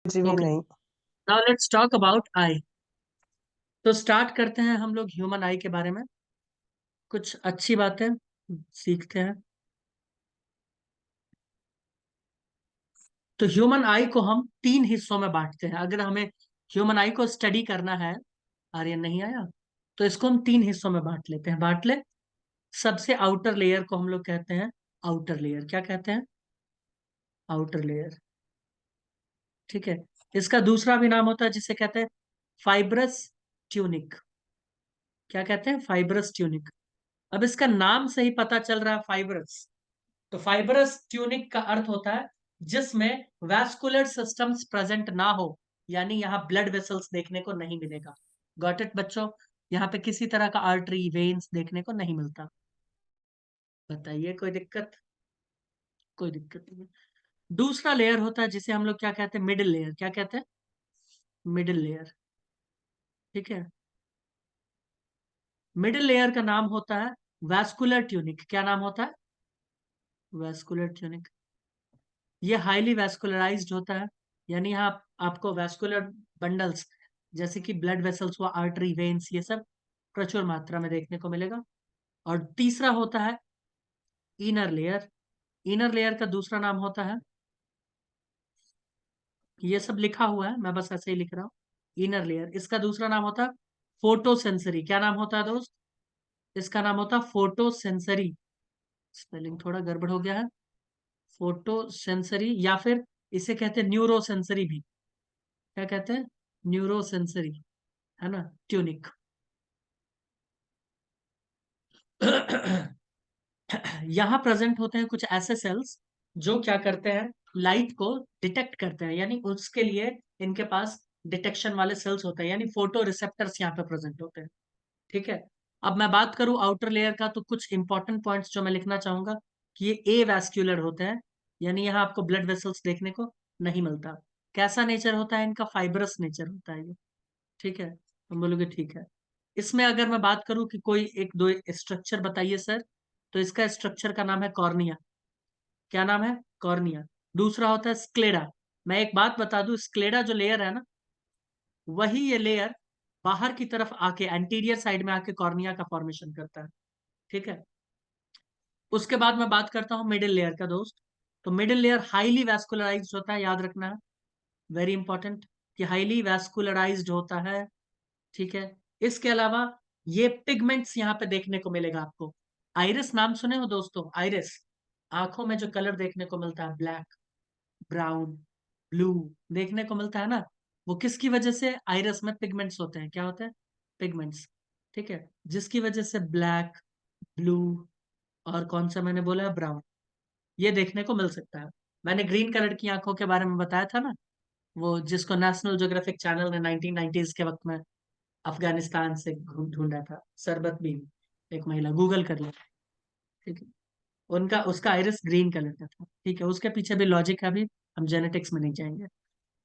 कुछ भी ओके, नहीं। Now let's talk about I. तो स्टार्ट करते हैं हम लोग ह्यूमन आई के बारे में, कुछ अच्छी बातें सीखते हैं। तो ह्यूमन आई को हम तीन हिस्सों में बांटते हैं। अगर हमें ह्यूमन आई को स्टडी करना है, आर्यन नहीं आया, तो इसको हम तीन हिस्सों में बांट लेते हैं। बांट ले। सबसे आउटर लेयर को हम लोग कहते हैं आउटर लेयर। क्या कहते हैं? Outer layer. ठीक है। इसका दूसरा भी नाम होता है जिसे कहते हैं फाइब्रस ट्यूनिक। क्या कहते हैं? Fibrous tunic. अब इसका नाम से ही पता चल रहा है फाइब्रस। तो फाइब्रस ट्यूनिक का अर्थ होता है जिसमें वैस्कुलर सिस्टम्स प्रेजेंट ना हो, यानी यहाँ ब्लड वेसल्स देखने को नहीं मिलेगा। गॉट इट बच्चों? यहाँ पे किसी तरह का आर्टरी वेन्स देखने को नहीं मिलता। बताइए, कोई दिक्कत? कोई दिक्कत नहीं। दूसरा लेयर होता है जिसे हम लोग क्या कहते हैं? Middle layer. क्या कहते हैं? Middle layer. ठीक है। मिडिल लेयर का नाम होता है वैस्कुलर ट्यूनिक। क्या नाम होता है? Vascular tunic. ये हाईली वैस्कुलराइज्ड होता है, यानी यहाँ आपको वैस्कुलर बंडल्स जैसे कि ब्लड वेसल्स हुआ, आर्टरी वेन्स, ये सब प्रचुर मात्रा में देखने को मिलेगा। और तीसरा होता है इनर लेयर। इनर लेयर का दूसरा नाम होता है, ये सब लिखा हुआ है, मैं बस ऐसे ही लिख रहा हूँ। इनर लेयर, इसका दूसरा नाम होता है फोटोसेंसरी। क्या नाम होता है दोस्त? इसका नाम होता है फोटोसेंसरी। स्पेलिंग थोड़ा गड़बड़ हो गया है। फोटोसेंसरी, या फिर इसे कहते हैं न्यूरोसेंसरी भी। क्या कहते हैं? न्यूरोसेंसरी, है ना? ट्यूनिक। यहाँ प्रेजेंट होते हैं कुछ ऐसे सेल्स जो क्या करते हैं? लाइट को डिटेक्ट करते हैं, यानी उसके लिए इनके पास डिटेक्शन वाले सेल्स होते हैं, यानी फोटो रिसेप्टर्स यहाँ पे प्रेजेंट होते हैं। ठीक है। अब मैं बात करूं आउटर लेयर का, तो कुछ इंपॉर्टेंट पॉइंट्स जो मैं लिखना चाहूंगा कि ये ए वैस्क्यूलर होते हैं, यानी यहाँ आपको ब्लड वेसल्स देखने को नहीं मिलता। कैसा नेचर होता है इनका? फाइब्रस नेचर होता है ये। ठीक है, तुम बोलोगे ठीक है। इसमें अगर मैं बात करूं कि कोई एक दो स्ट्रक्चर बताइए सर, तो इसका स्ट्रक्चर का नाम है कॉर्निया। क्या नाम है? कॉर्निया। दूसरा होता है स्क्लेरा। मैं एक बात बता दूं, स्क्लेरा जो लेयर है ना, वही ये लेयर बाहर की तरफ आके एंटीरियर साइड में आके कॉर्निया का फॉर्मेशन करता है। ठीक है। उसके बाद मैं बात करता हूं मिडिल लेयर का दोस्त। तो मिडिल लेयर हाईली वैस्कुलराइज्ड होता है, याद रखना है, वेरी इंपॉर्टेंट, कि हाईली वैस्कुलराइज्ड होता है। ठीक है। इसके अलावा ये पिगमेंट्स यहाँ पे देखने को मिलेगा आपको। आइरिस नाम सुने हो दोस्तों? आइरिस, आंखों में जो कलर देखने को मिलता है, ब्लैक, ब्राउन, ब्लू देखने को मिलता है ना, वो किसकी वजह से? आइरिस में पिगमेंट्स होते हैं। क्या होते हैं? पिगमेंट्स। ठीक है। जिसकी वजह से ब्लैक, ब्लू, और कौन सा मैंने बोला है? ब्राउन, ये देखने को मिल सकता है। मैंने ग्रीन कलर की आंखों के बारे में बताया था ना, वो जिसको नेशनल ज्योग्राफिक चैनल ने 1990s के वक्त में अफगानिस्तान से ढूंढा था, सरबत बीन, एक महिला, गूगल कर ले। ठीक है। उनका उसका आइरिस ग्रीन कलर का था। ठीक है। उसके पीछे भी लॉजिक है, अभी हम जेनेटिक्स में नहीं जाएंगे।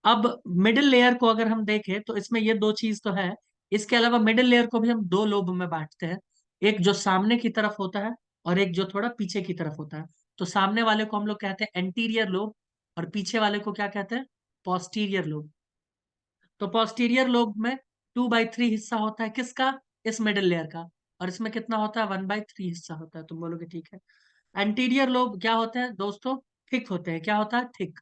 अब मिडिल लेयर को अगर हम देखें तो इसमें ये दो चीज तो है। इसके अलावा मिडिल लेयर को भी हम दो लोब में बांटते हैं, एक जो सामने की तरफ होता है और एक जो थोड़ा पीछे की तरफ होता है। तो सामने वाले को हम लोग कहते हैं एंटीरियर लोब, और पीछे वाले को क्या कहते हैं? Posterior lobe. तो पोस्टीरियर लोब में 2/3 हिस्सा होता है किसका? इस मिडिल लेयर का। और इसमें कितना होता है? 1/3 हिस्सा होता है। तुम बोलोगे ठीक है। एंटीरियर लोब क्या होते हैं दोस्तों? थिक होते हैं। क्या होता है? थिक।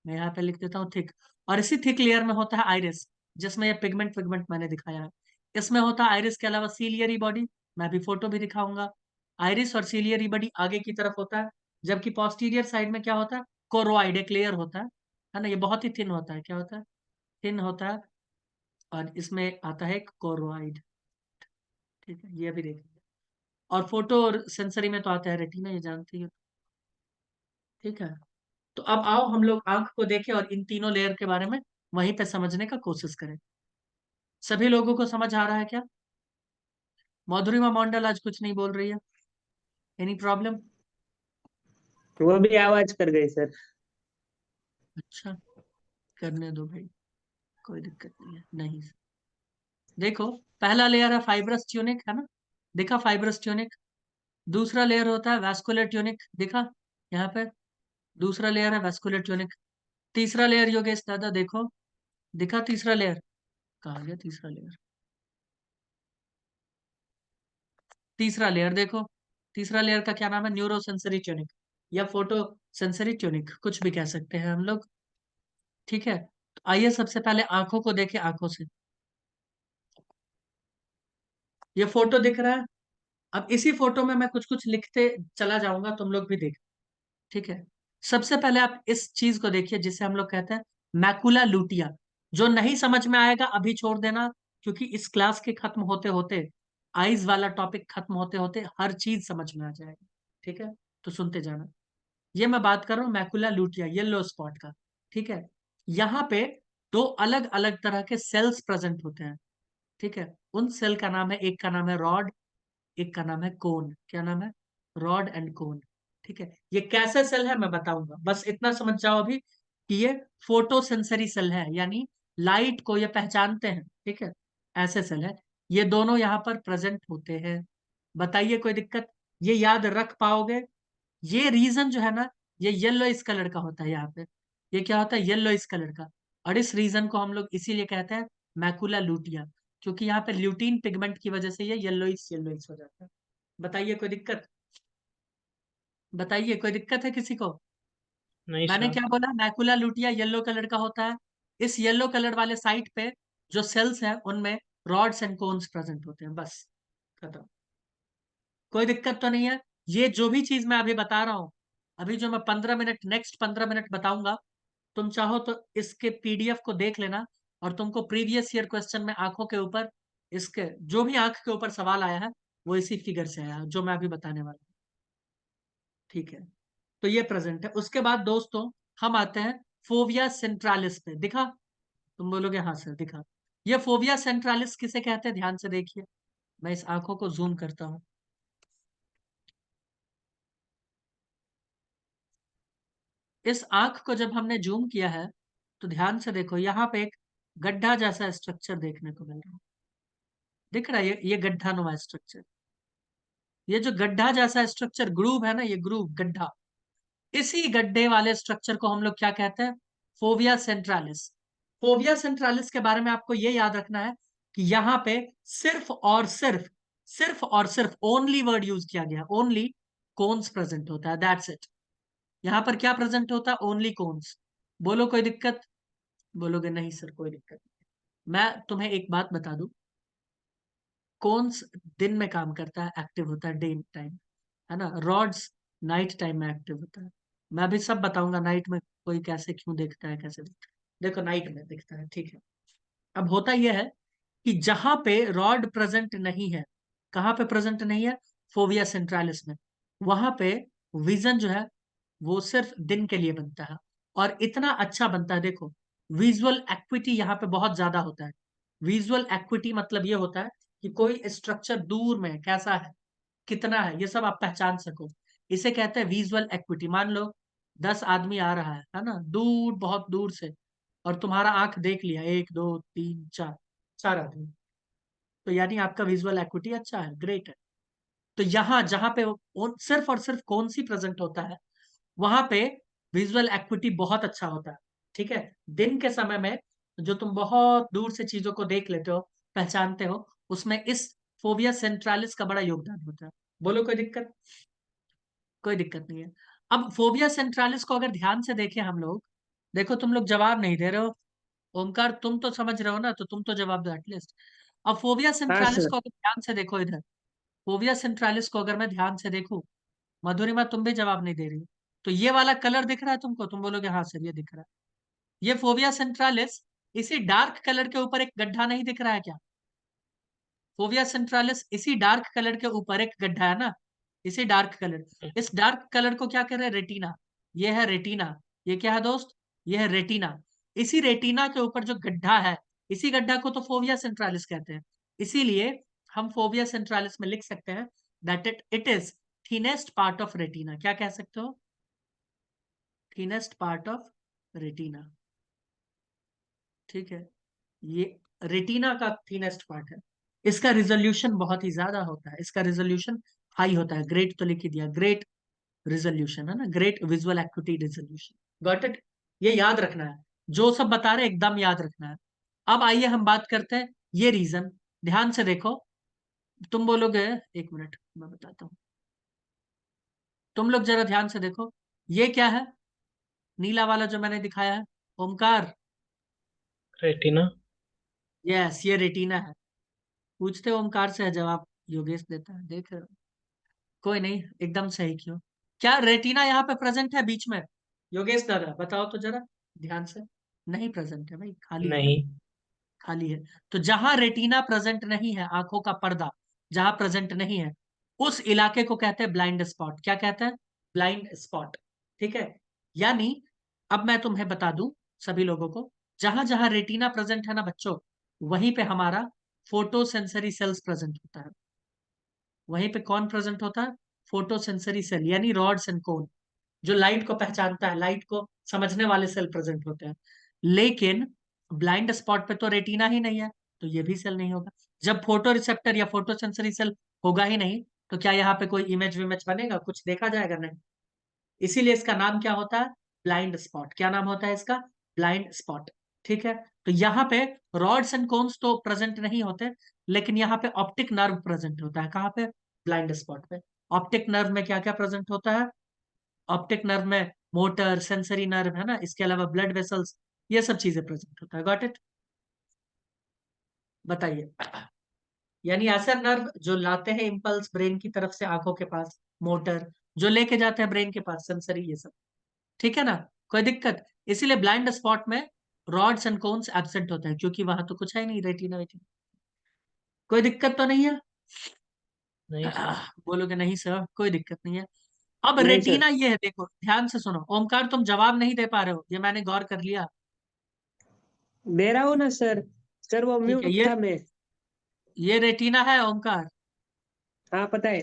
मैं यहाँ पे लिख देता हूँ थिक। और इसी थिक लेयर में होता है आइरिस, जिसमें ये पिगमेंट पिगमेंट मैंने दिखाया है। इसमें होता है आइरिस के अलावा सीलियरी बॉडी, मैं अभी फोटो भी दिखाऊंगा। आइरिस और सीलियरी बॉडी आगे की तरफ होता है, जबकि पोस्टीरियर साइड में क्या होता है? कोरोइड, एक लेयर होता है ना? ये बहुत ही थिन होता है। क्या होता है? थिन होता है। और इसमें आता है एक कोरोइड। ठीक है, ये भी देखेंगे। और फोटो और सेंसरी में तो आता है रेटिना, ये जानती हो। ठीक है। तो अब आओ हम लोग आंख को देखें और इन तीनों लेयर के बारे में वहीं पे समझने का कोशिश करें। सभी लोगों को समझ आ रहा है क्या? मधुरिमा मंडल आज कुछ नहीं बोल रही है, एनी प्रॉब्लम? वो भी आवाज कर गई सर। अच्छा, करने दो भाई, कोई दिक्कत नहीं है। नहीं, देखो, पहला लेयर है फाइब्रस ट्यूनिक, है ना? देखा फाइब्रस ट्यूनिक। दूसरा लेयर होता है वैस्कुलर ट्यूनिक, देखा यहाँ पे? दूसरा लेयर है वैस्कुलर ट्यूनिक। तीसरा लेयर योगेश दादा देखो, दिखा तीसरा लेयर, कहा गया तीसरा लेयर? तीसरा लेयर देखो, तीसरा लेयर का क्या नाम है? न्यूरो सेंसरी ट्यूनिक या फोटो सेंसरी ट्यूनिक, कुछ भी कह सकते हैं हम लोग। ठीक है, तो आइए सबसे पहले आंखों को देखें, आंखों से। ये फोटो दिख रहा है। अब इसी फोटो में मैं कुछ कुछ लिखते चला जाऊंगा, तुम लोग भी देख। ठीक है, सबसे पहले आप इस चीज को देखिए जिसे हम लोग कहते हैं मैकुला लूटिया। जो नहीं समझ में आएगा अभी छोड़ देना, क्योंकि इस क्लास के खत्म होते होते, आइज वाला टॉपिक खत्म होते होते हर चीज समझ में आ जाएगा। ठीक है, तो सुनते जाना। ये मैं बात कर रहा हूँ मैकुला लूटिया, येलो स्पॉट का। ठीक है, यहाँ पे दो अलग अलग तरह के सेल्स प्रेजेंट होते हैं। ठीक है, उन सेल का नाम है, एक का नाम है रॉड, एक का नाम है कोन। क्या नाम है? रॉड एंड कोन। ठीक है, ये कैसे सेल है मैं बताऊंगा, बस इतना समझ जाओ अभी कि ये फोटो सेंसरी सेल है, यानी लाइट को ये पहचानते हैं। ठीक है, ऐसे सेल है, ये दोनों यहाँ पर प्रेजेंट होते हैं। बताइए कोई दिक्कत? ये याद रख पाओगे? ये रीजन जो है ना, ये येलो इस कलर का होता है यहाँ पे। ये क्या होता है? येलो इस कलर का। और इस रीजन को हम लोग इसीलिए कहते हैं मैकुला लूटिया, क्योंकि यहाँ पे ल्यूटीन पिगमेंट की वजह से ये येलोइस हो जाता है। बताइए कोई दिक्कत? बताइए कोई दिक्कत है किसी को? नहीं मैंने सर। क्या बोला? मैकुला लुटिया येलो कलर का होता है। इस येलो कलर वाले साइट पे जो सेल्स हैं उनमें रॉड्स एंड कोन्स प्रेजेंट होते हैं, बस खत्म। कोई दिक्कत तो नहीं है? ये जो भी चीज मैं अभी बता रहा हूँ, अभी जो मैं 15 मिनट, नेक्स्ट 15 मिनट बताऊंगा, तुम चाहो तो इसके पीडीएफ को देख लेना, और तुमको प्रीवियस ईयर क्वेश्चन में आंखों के ऊपर, इसके जो भी आंख के ऊपर सवाल आया है वो इसी फिगर से आया है जो मैं अभी बताने वाला हूँ। ठीक है, तो ये प्रेजेंट है। उसके बाद दोस्तों हम आते हैं फोविया सेंट्रालिस पे। दिखा? तुम बोलोगे हाँ सर दिखा। ये फोविया सेंट्रालिस किसे कहते हैं? ध्यान से देखिए, मैं इस आंखों को जूम करता हूं। इस आंख को जब हमने जूम किया है, तो ध्यान से देखो, यहाँ पे एक गड्ढा जैसा स्ट्रक्चर देखने को मिल रहा है। दिख रहा है? ये गड्ढा नुमा स्ट्रक्चर, ये जो गड्ढा जैसा स्ट्रक्चर, ग्रूव है ना, ये ग्रूव गड्ढा, इसी गड्ढे वाले स्ट्रक्चर को हम लोग क्या कहते हैं? फोविया सेंट्रालिस। फोविया सेंट्रालिस के बारे में आपको ये याद रखना है कि यहाँ पे सिर्फ और सिर्फ ओनली वर्ड यूज किया गया, ओनली कोन्स प्रेजेंट होता है, दैट्स इट। यहाँ पर क्या प्रेजेंट होता है? Only cones. बोलो कोई दिक्कत? बोलोगे नहीं सर कोई दिक्कत नहीं। मैं तुम्हें एक बात बता दूं, कोन्स दिन में काम करता है, एक्टिव होता है डे टाइम, है ना। रॉड्स नाइट टाइम में एक्टिव होता है। मैं अभी सब बताऊंगा नाइट में कोई कैसे क्यों देखता है, कैसे दिखता है। देखो नाइट में दिखता है, ठीक है। अब होता यह है कि जहां पे रॉड प्रेजेंट नहीं है, कहां पे प्रेजेंट नहीं है? फोविया सेंट्रालिस में। वहां पे विजन जो है वो सिर्फ दिन के लिए बनता है, और इतना अच्छा बनता है। देखो, विजुअल एक्विटी यहाँ पे बहुत ज्यादा होता है। विजुअल एक्विटी मतलब ये होता है कि कोई स्ट्रक्चर दूर में कैसा है, कितना है, ये सब आप पहचान सको। इसे कहते हैं विजुअल एक्विटी। मान लो 10 आदमी आ रहा है ना, दूर, बहुत दूर से, और तुम्हारा आंख देख लिया, 1 2 3 4, 4 आदमी, तो यानी आपका विजुअल एक्विटी अच्छा है, ग्रेट है। तो यहाँ जहां पे सिर्फ और सिर्फ कौन सी प्रेजेंट होता है, वहां पे विजुअल एक्विटी बहुत अच्छा होता है। ठीक है, दिन के समय में जो तुम बहुत दूर से चीजों को देख लेते हो, पहचानते हो, उसमें इस फोविया सेंट्रालिस का बड़ा योगदान होता है। बोलो कोई दिक्कत? कोई दिक्कत नहीं है। अब फोबिया सेंट्रालिस को अगर ध्यान से देखें हम लोग, देखो तुम लोग जवाब नहीं दे रहे हो। ओमकार तुम तो समझ रहे हो ना, तो तुम तो जवाब दो एटलीस्ट। अब फोबिया हाँ सेंट्रालिस सर। को अगर ध्यान से देखो इधर, फोबिया सेंट्रालिस को अगर मैं ध्यान से देखूं, मधुरिमा तुम भी जवाब नहीं दे रही हो, तो ये वाला कलर दिख रहा है तुमको? तुम बोलोगे हाँ सर ये दिख रहा है। ये फोबिया सेंट्रालिस, इसी डार्क कलर के ऊपर एक गड्ढा नहीं दिख रहा है क्या? फोविया सेंट्रालिस इसी डार्क कलर के ऊपर एक गड्ढा है ना, इसी डार्क कलर, इस डार्क कलर को क्या कह रहे हैं? रेटिना। ये है रेटिना। ये क्या है दोस्त? ये है रेटिना। इसी रेटिना के ऊपर जो गड्ढा है, इसी गड्ढा को तो फोविया सेंट्रालिस कहते हैं। इसीलिए हम फोविया सेंट्रालिस में लिख सकते हैं that it is thinnest part of retina. क्या कह सकते हो? Thinnest part of retina. ठीक है, ये रेटिना का थीनेस्ट पार्ट है। इसका रिजोल्यूशन बहुत ही ज्यादा होता है, इसका रिजोल्यूशन हाई होता है। ग्रेट तो लिख ही दिया, ग्रेट रिजोल्यूशन है ना, great visual activity resolution. Got it? ये याद रखना है, जो सब बता रहे हैं एकदम याद रखना है। अब आइए हम बात करते हैं ये रीजन, ध्यान से देखो। तुम बोलोगे, एक मिनट मैं बताता हूँ, तुम लोग जरा ध्यान से देखो, ये क्या है नीला वाला जो मैंने दिखाया है, ओमकार? रेटिना। यस, ये रेटिना है। पूछते ओमकार से है जवाब योगेश देता है, देख रहे हो? कोई नहीं, एकदम सही क्यों, क्या रेटिना यहाँ पे प्रेजेंट है बीच में? योगेश दादा बताओ तो जरा ध्यान से। नहीं प्रेजेंट है भाई, खाली है ना, नहीं। खाली है। तो जहां रेटिना प्रेजेंट नहीं है, आंखों का पर्दा जहां प्रेजेंट नहीं है, उस इलाके को कहते हैं ब्लाइंड स्पॉट। क्या कहते हैं? Blind spot. ठीक है, यानी अब मैं तुम्हें बता दूं सभी लोगों को, जहां जहां रेटिना प्रेजेंट है ना बच्चों, वहीं पे हमारा फोटो सेंसरी सेल्स प्रेजेंट होता है। वहीं पे कौन प्रेजेंट होता है? फोटो सेंसरी सेल, यानी रॉड्स एंड कोन, जो लाइट को पहचानता है, लाइट को समझने वाले सेल प्रेजेंट होते हैं। लेकिन ब्लाइंड स्पॉट पे तो रेटिना ही नहीं है, तो ये भी सेल नहीं होगा। जब फोटो रिसेप्टर या फोटो सेंसरी सेल होगा ही नहीं, तो क्या यहाँ पे कोई इमेज विमेज बनेगा, कुछ देखा जाएगा? नहीं। इसीलिए इसका नाम क्या होता है? Blind spot. क्या नाम होता है इसका? Blind spot. ठीक है, तो यहाँ पे रॉड्स एंड कोन्स तो प्रेजेंट नहीं होते, लेकिन यहाँ पे ऑप्टिक नर्व प्रेजेंट होता है। कहाँ पे? ब्लाइंड स्पॉट पे। ऑप्टिक नर्व में क्या क्या प्रेजेंट होता है? ऑप्टिक नर्व में मोटर सेंसरी नर्व है ना, इसके अलावा ब्लड वेसल्स, ये सब चीजें प्रेजेंट होता है। Got it? बताइए। यानी ऐसे नर्व जो लाते हैं इम्पल्स ब्रेन की तरफ से आंखों के पास, मोटर जो लेके जाते हैं ब्रेन के पास, सेंसरी, ये सब। ठीक है ना? कोई दिक्कत? इसीलिए ब्लाइंड स्पॉट में रॉड्स एंड कोन्स एब्सेंट होते हैं, क्योंकि वहां तो कुछ है ही नहीं, रेटिना वेटिना। कोई दिक्कत तो नहीं है? नहीं सर। बोलोगे नहीं सर, कोई दिक्कत नहीं है। अब नहीं सर। रेटिना ये है, देखो ध्यान से सुनो। ओमकार तुम जवाब नहीं दे पा रहे हो, ये मैंने गौर कर लिया। दे रहा हूँ ना सर। सर वो ठीक है, म्यूट था मैं। ये रेटिना है ओमकार। हाँ पता है।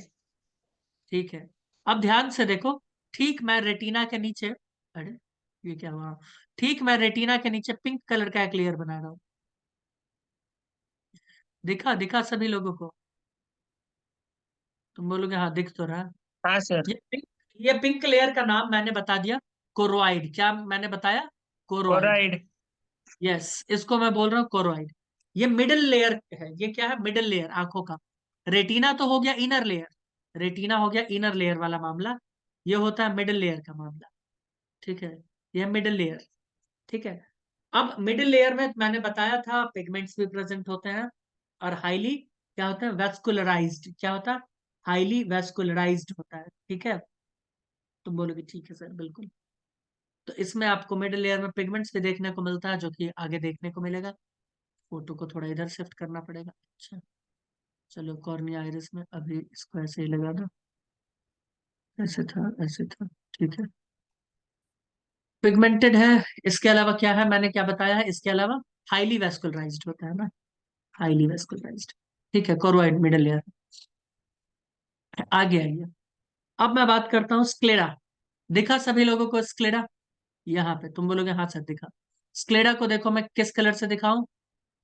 ठीक है, अब ध्यान से देखो, ठीक मैं रेटिना के नीचे, अरे ये क्या हुआ, ठीक मैं रेटिना के नीचे पिंक कलर का एक लेयर बना रहा हूं। दिखा दिखा सभी लोगों को? तुम बोलोगे हाँ दिख तो रहा है। हाँ सर। ये पिंक, ये पिंक लेयर का नाम मैंने बता दिया, कोरोइड। क्या मैंने बताया? कोरोइड। ऑलराइट। यस, इसको मैं बोल रहा हूँ कोरोइड। ये मिडिल लेयर है, ये क्या है? मिडिल लेयर आंखों का। रेटिना तो हो गया इनर लेयर, रेटिना हो गया इनर लेयर वाला मामला, ये होता है मिडिल लेयर का मामला। ठीक है, यह मिडिल लेयर। ठीक है, अब मिडिल लेयर में मैंने बताया था पिगमेंट्स भी प्रेजेंट होते हैं, और हाईली क्या होता है? वेस्कुलराइज्ड। क्या होता है? हाईली वेस्कुलराइज्ड होता है। ठीक है, तुम बोलोगे ठीक है सर, बिल्कुल। तो इसमें आपको मिडिल लेयर में पिगमेंट्स भी देखने को मिलता है, जो कि आगे देखने को मिलेगा। फोटो को थोड़ा इधर शिफ्ट करना पड़ेगा। अच्छा, चलो कॉर्निया आइरिस में अभी इसको ऐसे ही लगा दो, ऐसे था ऐसे था। ठीक है, पिगमेंटेड है। इसके अलावा क्या है, मैंने क्या बताया है इसके अलावा? हाईली वेस्कुलराइज्ड होता है ना, हाईली वेस्कुलराइज्ड। ठीक है, कोरोइड मिडिल लेयर। आगे आइए, अब मैं बात करता हूँ स्क्लेरा। दिखा सभी लोगों को स्क्लेरा? यहाँ पे तुम बोलोगे हाँ सर दिखा। स्क्लेरा को देखो मैं किस कलर से दिखाऊं?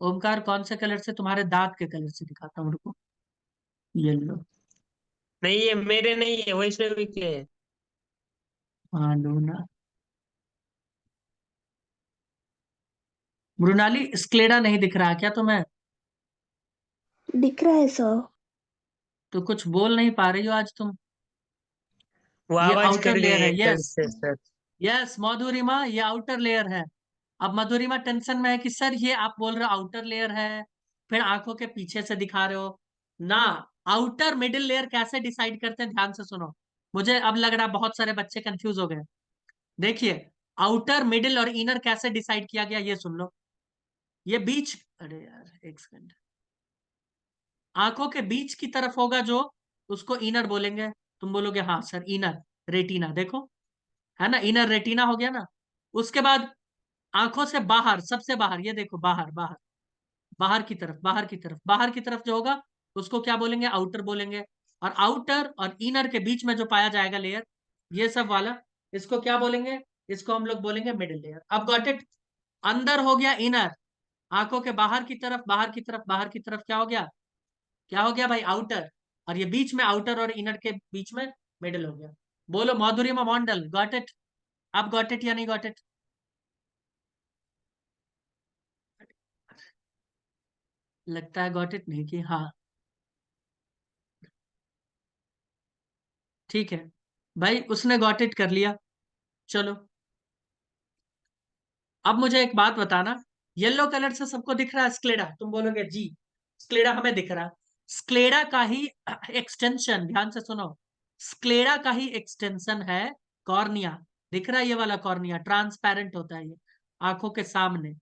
ओमकार कौन से कलर से? तुम्हारे दांत के कलर से दिखाता हूँ, रुको। येलो। नहीं ये मेरे नहीं है, वैष्णवी के है। हाँ लो ना। मृणाली स्क्लेरा नहीं दिख रहा क्या तुम्हें? दिख रहा है सर। तो कुछ बोल नहीं पा रही हो आज तुम। वो ये आवाज आउटर कर गई लेयर है, एकदम यस। से सर। यस मधुरिमा, ये आउटर लेयर है। अब मधुरिमा टेंशन में है कि सर ये आप बोल रहे हो आउटर लेयर है, फिर आंखों के पीछे से दिखा रहे हो ना। आउटर मिडिल लेयर कैसे डिसाइड करते हैं, ध्यान से सुनो। मुझे अब लग रहा है बहुत सारे बच्चे कंफ्यूज हो गए। देखिए, आउटर मिडिल और इनर कैसे डिसाइड किया गया, ये सुन लो। ये बीच, अरे यार एक सेकंड, आंखों के बीच की तरफ होगा जो, उसको इनर बोलेंगे। तुम बोलोगे हाँ सर इनर रेटिना, देखो है ना, इनर रेटिना हो गया ना। उसके बाद आंखों से बाहर, सबसे बाहर, ये देखो बाहर बाहर, बाहर की तरफ, बाहर की तरफ, बाहर की तरफ जो होगा उसको क्या बोलेंगे? आउटर बोलेंगे। और आउटर और इनर के बीच में जो पाया जाएगा लेयर, ये सब वाला, इसको क्या बोलेंगे? इसको हम लोग बोलेंगे मिडिल लेयर। अब गॉट इट? अंदर हो गया इनर, आंखों के बाहर की तरफ, बाहर की तरफ, बाहर की तरफ क्या हो गया? क्या हो गया भाई? आउटर। और ये बीच में आउटर और इनर के बीच में मिडिल हो गया। बोलो माधुरिमा मंडल, गॉट इट? अब गॉट इट या नहीं गॉट इट? लगता है गॉट इट नहीं कि हाँ ठीक है भाई, उसने गॉट इट कर लिया। चलो अब मुझे एक बात बताना, येलो कलर से सबको दिख रहा है स्क्लेडा? तुम बोलोगे जी स्क्लेडा हमें दिख रहा है। स्क्लेडा का ही एक्सटेंशन, ध्यान से सुनो, स्क्लेडा का ही एक्सटेंशन है कॉर्निया। दिख रहा है ये वाला कॉर्निया? ट्रांसपेरेंट होता है ये, आंखों के सामने,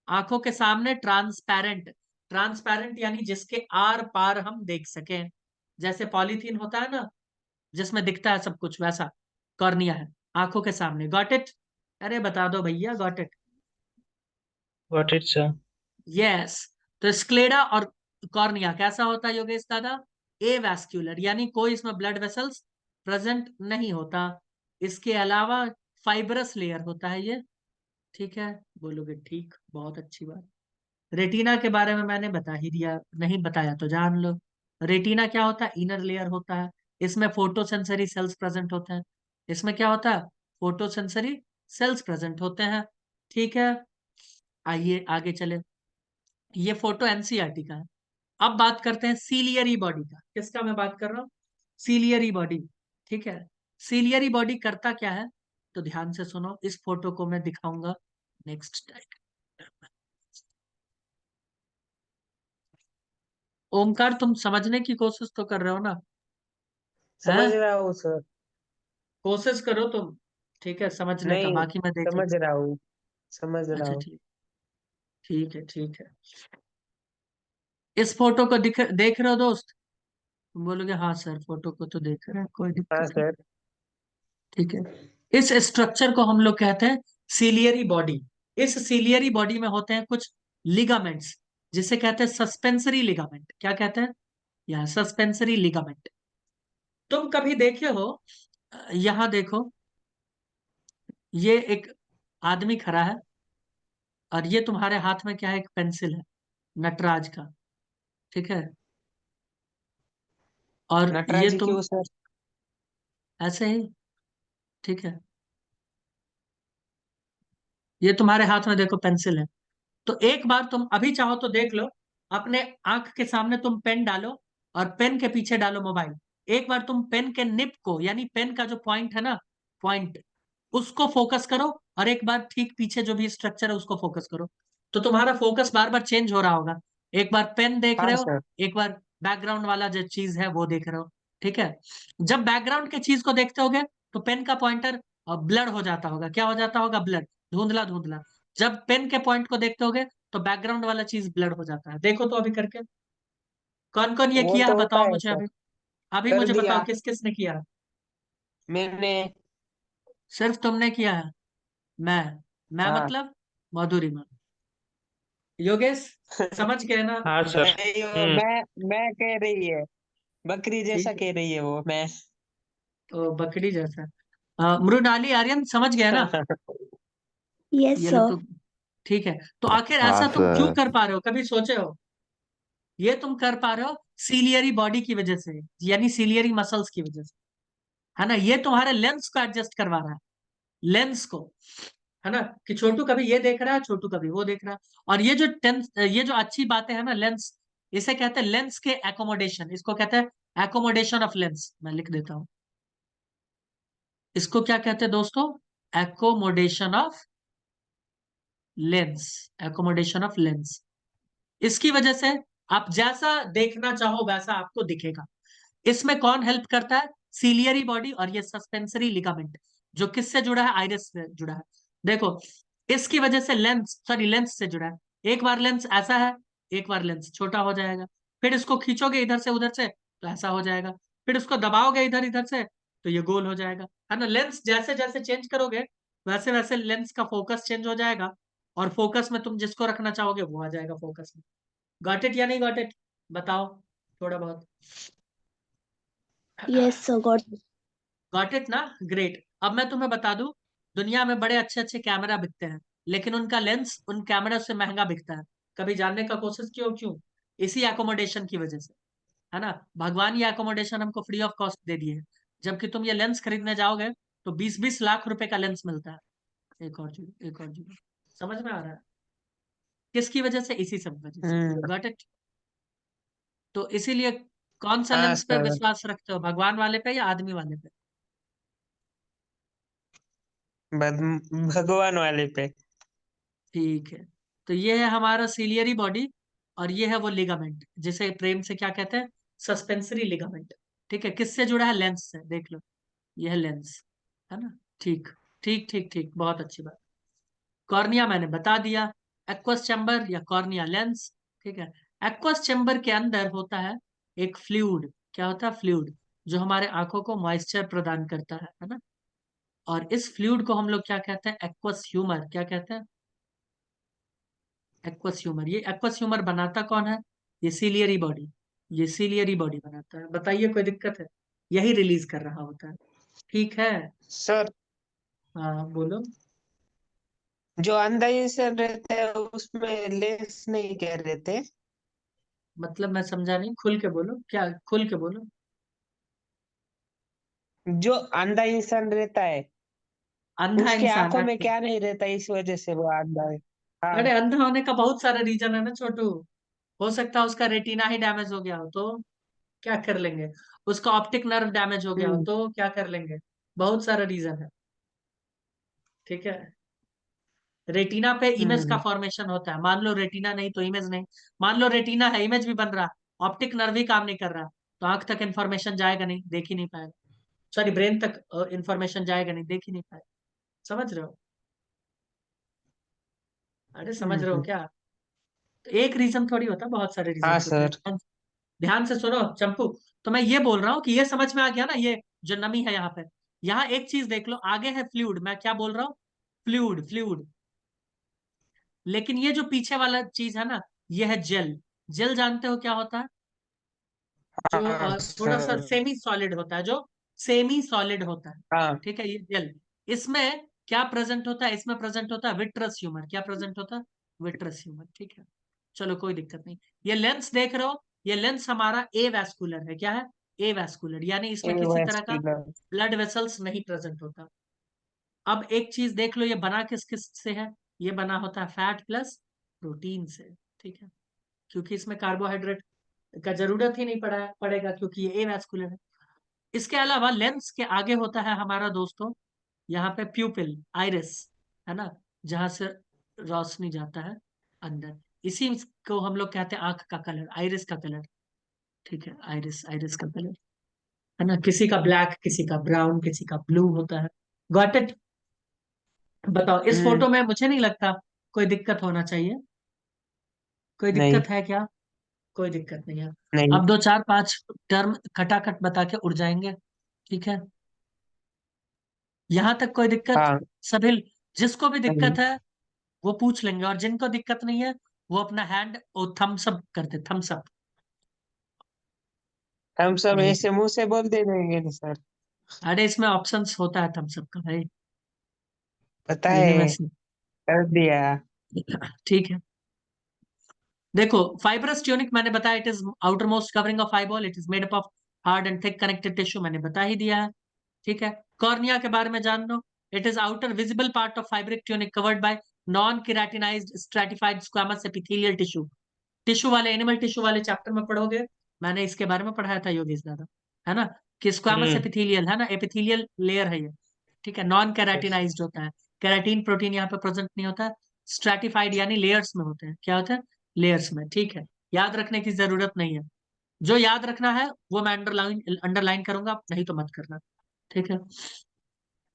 आंखों के सामने ट्रांसपेरेंट। ट्रांसपेरेंट यानी जिसके आर पार हम देख सकें, जैसे पॉलीथीन होता है ना जिसमें दिखता है सब कुछ, वैसा कॉर्निया है आंखों के सामने। Got it? अरे बता दो भैया, got it? Got it sir. Yes. तो स्क्लेडा और कॉर्निया कैसा होता है योगेश दादा? ए वैस्क्यूलर, यानी कोई इसमें ब्लड वेसल्स प्रेजेंट नहीं होता। इसके अलावा फाइब्रस लेयर होता है ये। ठीक है, बोलोगे ठीक, बहुत अच्छी बात। रेटिना के बारे में मैंने बता ही दिया, नहीं बताया तो जान लो। रेटिना क्या होता है? इनर लेयर होता है, इसमें फोटोसेंसरी सेल्स प्रेजेंट होते हैं। इसमें क्या होता है? फोटोसेंसरी सेल्स प्रेजेंट होते हैं। ठीक है, आइए आगे चले। ये फोटो एनसीईआरटी का है। अब बात करते हैं सीलियरी बॉडी का। किसका मैं बात कर रहा हूँ? Ciliary body. ठीक है, सीलियरी बॉडी करता क्या है? तो ध्यान से सुनो, इस फोटो को मैं दिखाऊंगा नेक्स्ट टाइम। ओमकार तुम समझने की कोशिश तो कर रहे हो ना? समझ हैं? रहा हूँ सर। कोशिश करो तुम, ठीक है, समझने का, नहीं, बाकी मैं देख समझ लेता रहा हूँ, समझ हूँ। रहा अच्छा हूँ। ठीक, ठीक है ठीक है। इस फोटो को देख रहे हो दोस्त? तुम बोलोगे हाँ सर फोटो को तो देख रहे हैं, कोई हाँ दिक्कत नहीं। सर। ठीक है, इस स्ट्रक्चर को हम लोग कहते हैं सीलियरी बॉडी। इस सीलियरी बॉडी में होते हैं कुछ लिगामेंट्स, जिसे कहते हैं सस्पेंसरी लिगामेंट। क्या कहते हैं? या सस्पेंसरी लिगामेंट। तुम कभी देखे हो, यहां देखो, ये एक आदमी खड़ा है और ये तुम्हारे हाथ में क्या है? एक पेंसिल है नटराज का। ठीक है, और ये नटराज जी तुम क्यों सर? ऐसे ही, ठीक है, ये तुम्हारे हाथ में देखो पेंसिल है। तो एक बार तुम अभी चाहो तो देख लो, अपने आंख के सामने तुम पेन डालो और पेन के पीछे डालो मोबाइल। एक बार तुम पेन के निप को, यानी पेन का जो पॉइंट है ना, पॉइंट, उसको फोकस करो, और एक बार ठीक पीछे जो भी स्ट्रक्चर है उसको फोकस करो। तो तुम्हारा फोकस बार बार चेंज हो रहा होगा। एक बार पेन देख हाँ रहे हो, सर। एक बार बैकग्राउंड वाला जो चीज है वो देख रहे हो। ठीक है, जब बैकग्राउंड के चीज को देखते होगे तो पेन का पॉइंटर ब्लर हो जाता होगा। क्या हो जाता होगा? ब्लर, धुंधला धुंधला। जब पेन के पॉइंट को देखते होगे तो बैकग्राउंड वाला चीज ब्लर हो जाता है। देखो तो अभी करके, कौन कौन ये वो किया है तो होता बताओ है मुझे सर। अभी। अभी कर मुझे बताओ दिया किस किस ने किया? मैंने। सिर्फ तुमने किया है? मैं मैं हाँ। मतलब मधुरिमा। योगेश समझ गए ना? हाँ सर। नहीं, वो मैं कह रही है, बकरी जैसा ठीक है, कह रही है वो, मैं। तो बकरी जैसा। मृणाली आर्यन समझ गया ना? Yes, ये लोग sir. तो ठीक है। तो आखिर हाँ ऐसा तुम क्यों सर। कर पा रहे हो, कभी सोचे हो? ये तुम कर पा रहे हो सीलियरी बॉडी की वजह से, यानी सीलियरी मसल्स की वजह से, है ना? ये तुम्हारे लेंस को एडजस्ट करवा रहा है, लेंस को, है ना? कि छोटू कभी ये देख रहा है, छोटू कभी वो देख रहा है। और ये जो ये जो अच्छी बातें है ना, लेंस, इसे कहते हैं लेंस के एकोमोडेशन। इसको कहते हैं एकोमोडेशन ऑफ लेंस। मैं लिख देता हूं, इसको क्या कहते हैं दोस्तों? Accommodation of lens. Accommodation of lens. इसकी वजह से आप जैसा देखना चाहो वैसा आपको दिखेगा। इसमें कौन हेल्प करता है? सीलियरी बॉडी और ये सस्पेंसरी लिगामेंट, जो किससे जुड़ा है? आइरिस से जुड़ा है। देखो, इसकी वजह से लेंस से जुड़ा है। एक बार लेंस ऐसा है, एक बार लेंस छोटा हो जाएगा। फिर इसको खींचोगे इधर से उधर से तो ऐसा हो जाएगा। फिर उसको दबाओगे इधर इधर से तो ये गोल हो जाएगा, है ना? लेंस जैसे जैसे चेंज करोगे वैसे वैसे लेंस का फोकस चेंज हो जाएगा, और फोकस में तुम जिसको रखना चाहोगे वो आ जाएगा फोकस में। गॉट इट या नहीं गॉट इट? बताओ थोड़ा बहुत। Yes, sir. Got got it ना? ग्रेट। अब मैं तुम्हें बता दूं, दुनिया में बड़े अच्छे अच्छे कैमरा बिकते हैं, लेकिन उनका लेंस उन कैमरा से महंगा बिकता है। कभी जानने का कोशिश क्यों? क्यों? इसी एकोमोडेशन की वजह से, है ना? भगवान ये एकोमोडेशन हमको फ्री ऑफ कॉस्ट दे दिए है। जबकि तुम ये लेंस खरीदने जाओगे तो 20-20 लाख रुपए का लेंस मिलता है। एक और चीज, एक और चीज, समझ में आ रहा है? किसकी वजह से? इसी सब वजह से। हम्म, गॉट इट? तो इसीलिए कौन सा हाँ लेंस पे सर। विश्वास रखते हो, भगवान वाले पे या आदमी वाले पे? भगवान वाले पे। ठीक है। तो ये है हमारा सीलियरी बॉडी, और ये है वो लिगामेंट जिसे प्रेम से क्या कहते हैं? Suspensory ligament. ठीक है, किससे जुड़ा है? लेंस से। देख लो, ये है लेंस, है ना? ठीक ठीक ठीक ठीक, बहुत अच्छी बात। कॉर्निया मैंने बता दिया, एक्वस चैम्बर या कॉर्निया लेंस। ठीक है, एक्वस चैम्बर के अंदर होता है एक फ्लूइड। क्या होता है? फ्लूइड, जो हमारे आंखों को मॉइस्चर प्रदान करता है ना? और इस फ्लूइड को हम लोग क्या कहते हैं? Aqueous humour. क्या कहते हैं? Aqueous humour. ये एक्वस ह्यूमर बनाता कौन है? ये सीलियरी बॉडी। ये सीलियरी बॉडी बनाता है। बताइए, कोई दिक्कत है? यही रिलीज कर रहा होता है। ठीक है। सर, हाँ बोलो। जो अंधा इंसान रहता है उसमें लेंस नहीं कह रहे थे? मतलब मैं समझा नहीं, खुल के बोलो, क्या खुल के बोलो। जो अंधा इंसान रहता है अंधा उसके इंसान, आंखों में अच्छा। क्या नहीं रहता, इस वजह से वो अंधा है। अरे हाँ। अंधा होने का बहुत सारा रीजन है ना छोटू। हो सकता है उसका रेटिना ही डैमेज हो गया हो तो क्या कर लेंगे? उसका ऑप्टिक नर्व डैमेज हो गया हो हम्म तो क्या कर लेंगे? बहुत सारा रीजन है। ठीक है। रेटिना पे इमेज का हम्म फॉर्मेशन होता है। मान लो रेटिना नहीं तो इमेज नहीं। मान लो रेटिना है, इमेज भी बन रहा, ऑप्टिक नर्व ही काम नहीं कर रहा, तो आंख तक इंफॉर्मेशन जाएगा नहीं, देख ही नहीं पाएगा। सॉरी, ब्रेन तक इंफॉर्मेशन जाएगा नहीं, देख ही नहीं पाएगा। समझ रहे हो? अरे समझ रहे हो हम्म। क्या? तो एक रीजन थोड़ी होता, बहुत सारे हाँ रीजन होते हैं। सर। ध्यान से सुनो चंपू। तो मैं ये बोल रहा हूँ कि ये समझ में आ गया ना, ये जो नमी है यहाँ पे। यहाँ एक चीज देख लो, आगे है फ्लूइड। मैं क्या बोल रहा हूँ? Fluid, fluid. लेकिन ये जो पीछे वाला चीज है ना, ये है जेल। जेल जानते हो क्या होता है? जो हाँ थोड़ा सा सर। सेमी सॉलिड होता है, जो सेमी सॉलिड होता है। हाँ। ठीक है, ये जेल। इसमें क्या प्रेजेंट होता है? इसमें प्रेजेंट होता है विट्रस ह्यूमर। क्या प्रेजेंट होता है? Vitreous humour. ठीक है, चलो कोई दिक्कत नहीं। ये लेंस देख रहे हो, ये लेंस हमारा ए वैस्कुलर है। क्या है? ए वैस्कुलर, यानी ए इसमें किसी तरह का वैस्कुलर। ब्लड वेसल्स नहीं प्रेजेंट होता। अब एक चीज देख लो, ये बना किस किस से है? ये बना होता है फैट प्लस प्रोटीन से। ठीक है, क्योंकि इसमें कार्बोहाइड्रेट का जरूरत ही नहीं पड़ेगा, क्योंकि ये ए वैस्कुलर है। इसके अलावा लेंस के आगे होता है हमारा दोस्तों, यहाँ पे प्यूपिल, आइरिस, है ना? जहां से रोशनी जाता है अंदर। इसी को हम लोग कहते हैं आंख का कलर, आइरिस का कलर। ठीक है, आइरिस, आइरिस का कलर, है ना? किसी का ब्लैक, किसी का ब्राउन, किसी का ब्लू होता है। Got it? बताओ, इस हम्म। फोटो में मुझे नहीं लगता कोई दिक्कत होना चाहिए। कोई नहीं। दिक्कत है क्या? कोई दिक्कत नहीं है। नहीं। अब दो चार पांच टर्म खटाखट बता के उड़ जाएंगे। ठीक है, यहां तक कोई दिक्कत? हाँ। सभी, जिसको भी नहीं। दिक्कत है वो पूछ लेंगे, और जिनको दिक्कत नहीं है वो अपना हैंड थम्स अप करते, थम्स अप। हम सब नहीं, ऐसे मुंह से बोल दे देंगे ना सर? अरे इसमें ऑप्शंस होता है थम्स अप का भाई, पता यही है। वैसे। कर दिया। ठीक है, देखो फाइब्रस ट्यूनिक मैंने बताया, it is outer most covering of eyeball, it is made up of hard and thick connective tissue, मैंने बता ही दिया है। ठीक है, कॉर्निया के बारे में जान लो। It is outer visible part of fibrous tunic covered by non keratinized stratified squamous epithelial tissue. Tissue वाले, एनिमल टिश्यू वाले चैप्टर में पढ़ोगे, मैंने इसके बारे में पढ़ाया था योगेश दादा, है ना? कि स्क्वामस हम्म। एपिथेलियल है ना, एपिथेलियल लेयर है ये। ठीक है, नॉन yes। केराटिनाइज्ड होता है, केराटिन प्रोटीन यहाँ पे प्रेजेंट नहीं होता। स्ट्रेटिफाइड यानी लेयर्स में होते हैं। क्या होता है? लेयर्स में। ठीक है, याद रखने की जरूरत नहीं है। जो याद रखना है वो मैं अंडरलाइन अंडरलाइन करूंगा, नहीं तो मत करना। ठीक है,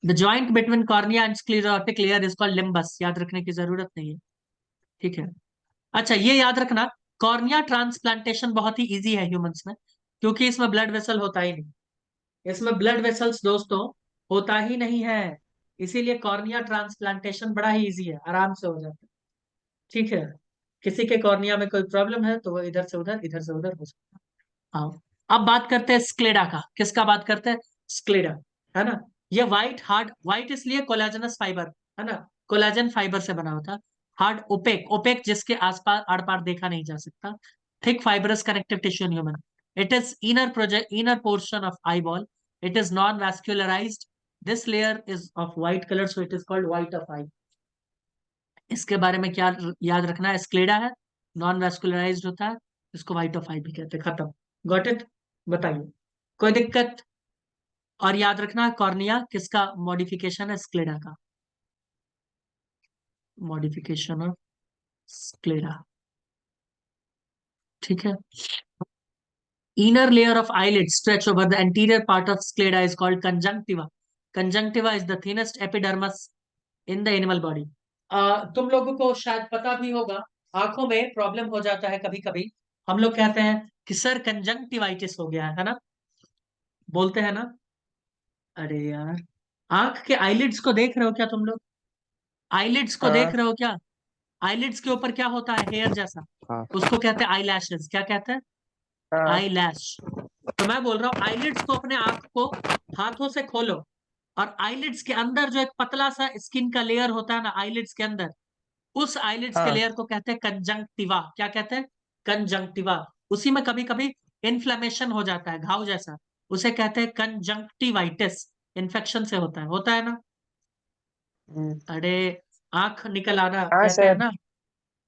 the joint between cornea and sclerotic layer is called limbus, याद रखने की जरूरत नहीं है। ठीक है, अच्छा ये याद रखना, कॉर्निया ट्रांसप्लांटेशन बहुत ही इजी है ह्यूमंस में, क्योंकि इसमें ब्लड वेसल होता ही नहीं। इसमें ब्लड वेसल्स दोस्तों होता ही नहीं है, इसीलिए कॉर्निया ट्रांसप्लांटेशन बड़ा ही इजी है, आराम से हो जाता है। ठीक है, किसी के कॉर्निया में कोई प्रॉब्लम है तो वो इधर से उधर, इधर से उधर हो सकता है। हाँ, अब बात करते हैं स्क्लेडा का। किसका बात करते हैं? स्क्लेडा, है ना? ये व्हाइट, हार्ड, व्हाइट इसलिए कोलेजनस फाइबर, है ना? कोलेजन फाइबर से बना होता। हार्ड, ओपेक, ओपेक जिसके आसपास आर पार देखा नहीं जा सकता। Thick fibrous connective tissue in human. It is inner project, inner portion of eyeball. It is non-vascularized. This layer is of white color, so it is called white of eye. इसके बारे में क्या याद रखना है? स्क्लेरा है, non vascularised होता है, इसको व्हाइट ऑफ आई भी कहते हैं। खत्म। Got it? बताइए, कोई दिक्कत? और याद रखना है कॉर्निया किसका मॉडिफिकेशन है? स्क्लेरा का मॉडिफिकेशन ऑफ स्क्लेरा। ठीक है। Inner layer of eyelid stretch over the anterior part of sclera is called conjunctiva. Conjunctiva is the thinnest epidermis in the animal body. तुम लोगों को शायद पता भी होगा, आंखों में प्रॉब्लम हो जाता है कभी कभी। हम लोग कहते हैं कि सर कंजंक्टिवाइटिस हो गया है ना? बोलते हैं ना? अरे यार, आंख के आईलिड्स को देख रहे हो क्या तुम लोग? आईलिड्स को देख हाँ रहे हो क्या? आईलिड्स के ऊपर क्या होता है? हेयर जैसा। हाँ उसको कहते हैं आई लैशेस। क्या कहते हैं? हाँ आई लैश। तो मैं बोल रहा हूँ आईलिड्स को, अपने आंख को हाथों से खोलो, और आईलिड्स के अंदर जो एक पतला सा स्किन का लेयर होता है ना आईलिड्स के अंदर, उस आईलिड्स के हाँ लेयर को कहते हैं कंजंक्टिवा। क्या कहते हैं? कंजंक्टिवा। उसी में कभी कभी इन्फ्लेमेशन हो जाता है, घाव जैसा, उसे कहते हैं कंजंक्टिवाइटिस। इन्फेक्शन से होता है ना? हम्म, अरे, आंख निकल आना हाँ कहते हैं सर। ना,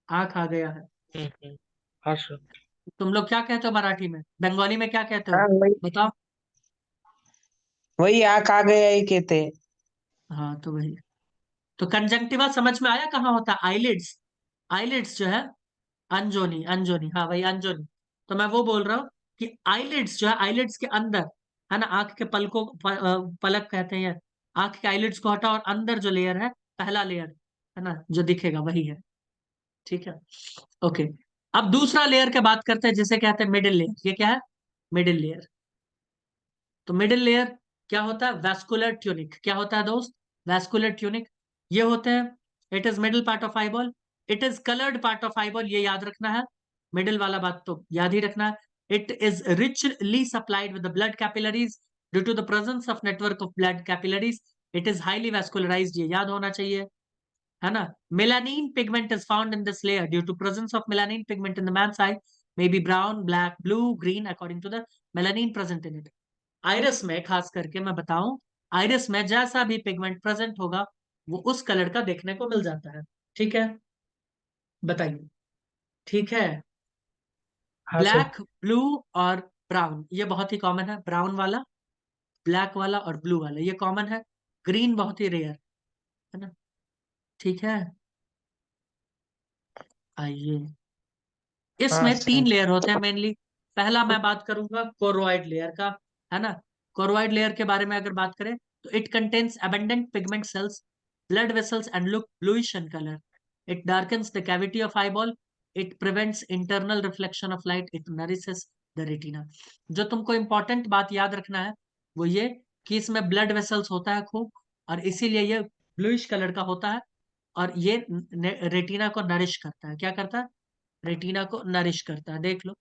आंख आ गया है। हाँ सर। तुम लोग क्या कहते हो मराठी में? बंगाली में क्या कहते हाँ हो? वही बताओ। वही आँख आ गया ही कहते हैं। हाँ तो वही। तो कंजंक्टिवा समझ में आया कहाँ होता है? आईलिड्स। आईलिड्स जो है, अंजोनी, अंजोनी, हाँ भाई अंजोनी। तो मैं वो बोल रहा हूँ कि आईलिड्स जो है, आईलिड्स के अंदर है ना, आंख के पलकों पलक कहते हैं। आंख के आईलिड्स को हटाओ, और अंदर जो लेयर है, पहला लेयर है ना जो दिखेगा वही है। ठीक है, ओके। अब दूसरा लेयर की बात करते हैं जिसे कहते हैं मिडिल लेयर। ये क्या है? Middle layer. तो मिडिल लेयर क्या होता है? Vascular tunic. क्या होता है दोस्त? Vascular tunic. ये होते हैं, it is middle part of eyeball, it is coloured part of eyeball. ये याद रखना है, मिडिल वाला बात तो याद ही रखना है। It is richly supplied with the blood capillaries due to the presence of network of blood capillaries. It is highly vascularized. ये याद होना चाहिए, है ना? Melanin pigment is found in this layer due to presence of melanin pigment in the man's eye, may be brown, black, blue, green according to the melanin present in it. Iris में खास करके मैं बताऊं, iris में जैसा भी pigment present होगा वो उस कलर का देखने को मिल जाता है। ठीक है, बताइए। ठीक है, हाँ सर। ब्लैक, ब्लू और ब्राउन ये बहुत ही कॉमन है। ब्राउन वाला, ब्लैक वाला और ब्लू वाला ये कॉमन है। ग्रीन बहुत ही रेयर है ना? ठीक है, आइए। हाँ इसमें सर। 3 लेयर होते हैं मेनली। पहला मैं बात करूंगा कोरोइड लेयर का, है ना? कोरोइड लेयर के बारे में अगर बात करें तो it contains abundant pigment cells, blood vessels and look bluish in color. It darkens the cavity of eyeball. It prevents internal reflection of light. It nourishes the retina. जो तुमको इंपॉर्टेंट बात याद रखना है वो ये कि इसमें ब्लड वेसल्स होता है खूब, और इसीलिए ये ब्लूइश कलर का होता है। और ये रेटिना को नरिश करता है। क्या करता है? रेटिना को नरिश करता है। देख लो,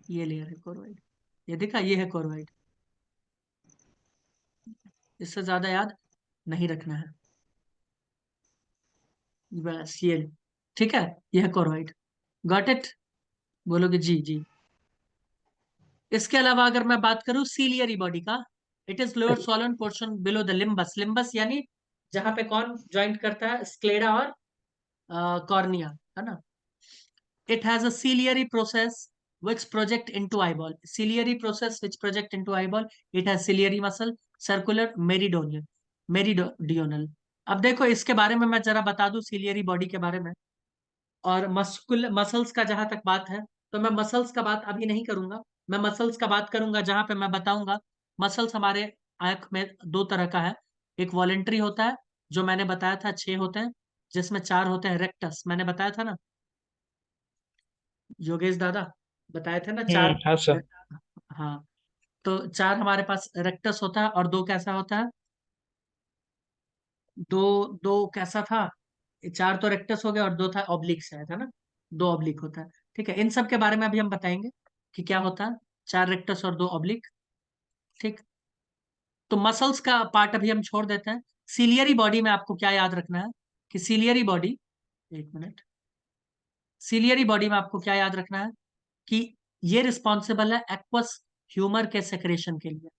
ये लेयर है कोरोइड, ये दिखा, ये है कोरोइड। इससे ज्यादा याद नहीं रखना है, बस ये। ठीक है, ये है कोरोइड। Got it? बोलोगे जी जी। इसके अलावा अगर मैं बात करूं सीलियरी बॉडी का, it is lower swollen portion below the limbus. Limbus यानी जहां पे कौन ज्वाइंट करता है? स्क्लेरा और कॉर्निया, है ना? It has a ciliary process which project into eyeball. Ciliary process which project into eyeball. It has ciliary muscle, circular, meridional. Meridional. अब देखो इसके बारे में मैं जरा बता दूं, सिलियरी बॉडी के बारे में। और मसल्स का जहां तक बात है, तो मैं मसल्स का बात अभी नहीं करूंगा। मैं मसल्स का बात करूंगा जहां पे मैं बताऊंगा मसल्स हमारे आंख में 2 तरह का है। एक वॉलेंट्री होता है, जो मैंने बताया था 6 होते हैं, जिसमें 4 होते हैं रेक्टस। मैंने बताया था ना योगेश दादा, बताए थे ना 4। हाँ सर। हाँ, तो 4 हमारे पास रेक्टस होता है, और 2 कैसा होता है? दो, 2 कैसा था? 4 तो रेक्टस हो गया और 2 था ऑब्लिक शायद, है ना? 2 ऑब्लिक होता है। ठीक है, इन सब के बारे में अभी हम बताएंगे कि क्या होता है। 4 रेक्टस और 2 ऑब्लिक। ठीक, तो मसल्स का पार्ट अभी हम छोड़ देते हैं। सीलियरी बॉडी में आपको क्या याद रखना है कि सीलियरी बॉडी, एक मिनट, सीलियरी बॉडी में आपको क्या याद रखना है कि ये रिस्पॉन्सिबल है एक्वस ह्यूमर के सेक्रेशन के लिए।